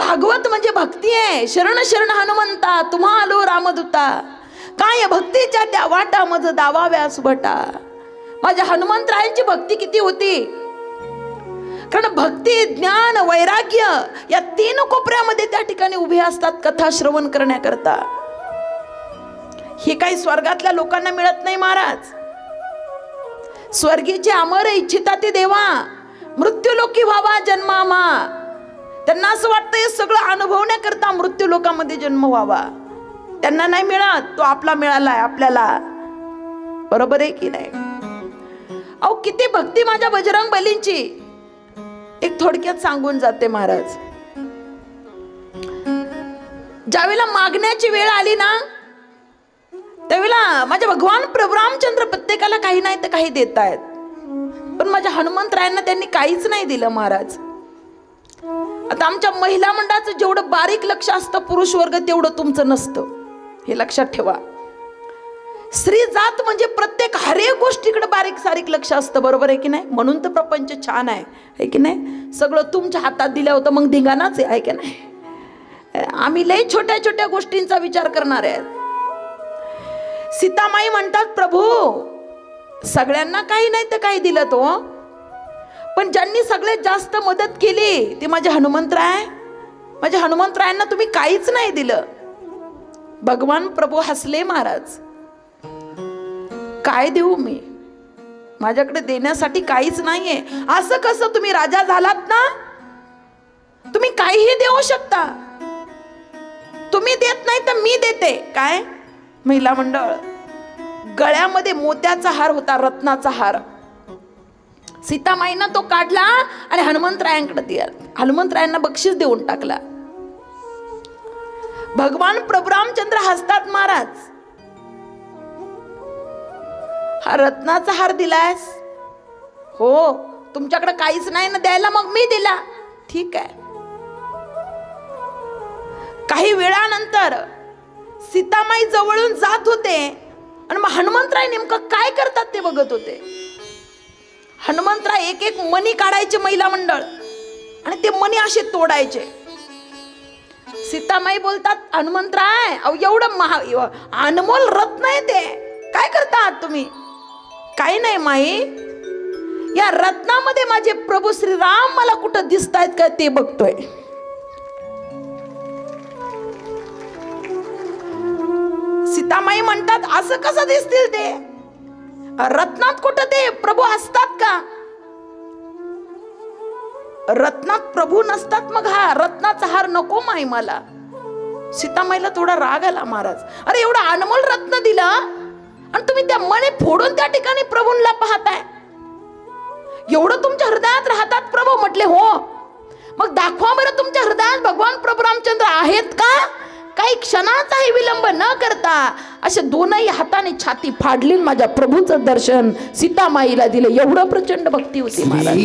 भागवत म्हणजे भक्ती आहे. शरण शरण हनुमंता तुम्हा आलो रामदूता, काय भक्तीच्या त्या वाटा मज दावा व्यास भटा. माझ्या हनुमंतरायांची भक्ती किती होती, कारण भक्ती ज्ञान वैराग्य या तीन कोपऱ्यामध्ये त्या ठिकाणी उभे असतात कथा श्रवण करण्याकरता. हे काही स्वर्गातल्या लोकांना मिळत नाही महाराज. स्वर्गीचे अमर इच्छिता ते देवा, मृत्यू लोकी व्हावा जन्मामा. त्यांना असं वाटतं हे सगळं अनुभवण्याकरता मृत्यू लोकामध्ये जन्म व्हावा. त्यांना नाही मिळत, तो आपला मिळालाय आपल्याला. बरोबर आहे की नाही? अहो किती भक्ती माझ्या बजरंग बलींची. एक थोडक्यात सांगून जाते महाराज. ज्यावेळेला मागण्याची वेळ आली ना, त्यावेळेला माझे भगवान प्रभू रामचंद्र प्रत्येकाला काही नाही तर काही देत आहेत, पण माझ्या हनुमंतरायांना त्यांनी काहीच नाही दिलं महाराज. आता आमच्या महिला मंडळाचं जेवढं बारीक लक्ष असतं पुरुष वर्ग तेवढं तुमचं नसतं, हे लक्षात ठेवा. स्त्री जात म्हणजे प्रत्येक हर एक गोष्टीकडे बारीक सारीक लक्ष असतं. बरोबर आहे की नाही? म्हणून तर प्रपंच छान आहे की नाही? सगळं तुमच्या हातात दिलं होतं मग धिंगाणाच आहे की नाही? आम्ही लय छोट्या छोट्या गोष्टींचा विचार करणार आहेत. सीतामाई म्हणतात प्रभू सगळ्यांना काही नाही तर काही दिलं तो, पण ज्यांनी सगळ्यात जास्त मदत केली ते माझे हनुमंतराय. माझ्या हनुमंतरायांना तुम्ही काहीच नाही दिलं. भगवान प्रभू हसले महाराज. काय देऊ मी, माझ्याकडे देण्यासाठी काहीच नाहीये. असं कसं, तुम्ही राजा झालात ना, तुम्ही काहीही देऊ शकता. तुम्ही देत नाही तर मी देते. काय महिला मंडळ, गळ्यामध्ये मोत्याचा हार होता, रत्नाचा हार. सीतामाईनं तो काढला आणि हनुमंतरायांकडे दिला. हनुमंतरायांना बक्षीस देऊन टाकला. भगवान प्रभू रामचंद्र हसतात महाराज. हा रत्नाचा हार दिलायस? हो, तुमच्याकडे काहीच नाही ना द्यायला, मग मी दिला. ठीक आहे. काही वेळानंतर सीतामाई जवळून जात होते आणि मग हनुमंतराय नेमकं काय करतात ते बघत होते. हनुमंतराय एक एक मणी काढायचे महिला मंडळ आणि ते मणी असे तोडायचे. सीतामाई बोलतात हनुमंतराय अहो एवढं अनमोल रत्न आहे ते काय करतात तुम्ही? काही नाही माई, या रत्नामध्ये माझे प्रभू श्रीराम मला कुठं दिसतायत का ते बघतोय. सीतामाई म्हणतात असं कसं दिसतील ते? रत्नात कुठं ते प्रभू असतात का? रत्नात प्रभू नसतात. मग हा रत्नाचा हार नको माई मला. सीतामाईला थोडा राग आला महाराज. अरे एवढा अनमोल रत्न दिला आणि तुम्ही त्या मणी फोडून त्या ठिकाणी प्रभूंना पाहताय. एवढं तुमच्या हृदयात राहतात प्रभू? म्हटले हो. मग दाखवा बरं तुमच्या हृदयात भगवान प्रभू रामचंद्र आहेत का? काही क्षणाचाही विलंब न करता असे दोनही हाताने छाती फाडली, माझ्या प्रभूचं दर्शन सीतामाईला दिलं. एवढं प्रचंड भक्ती होती महाराज.